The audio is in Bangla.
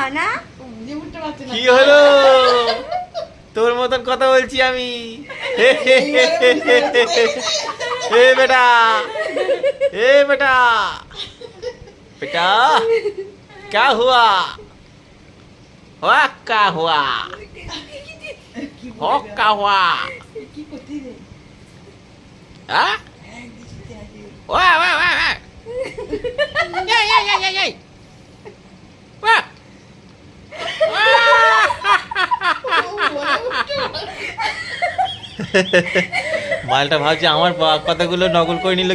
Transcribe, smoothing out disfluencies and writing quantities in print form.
না কি হলো তোর মতন কথা বলছি আমি এ বেটা এ বেটা बेटा क्या हुआ क्या हुआ हो क्या हुआ हाँ वाह वाह वाह वाह ये वाह মালটা ভাবছে আমার কথাগুলো নকল করে নিল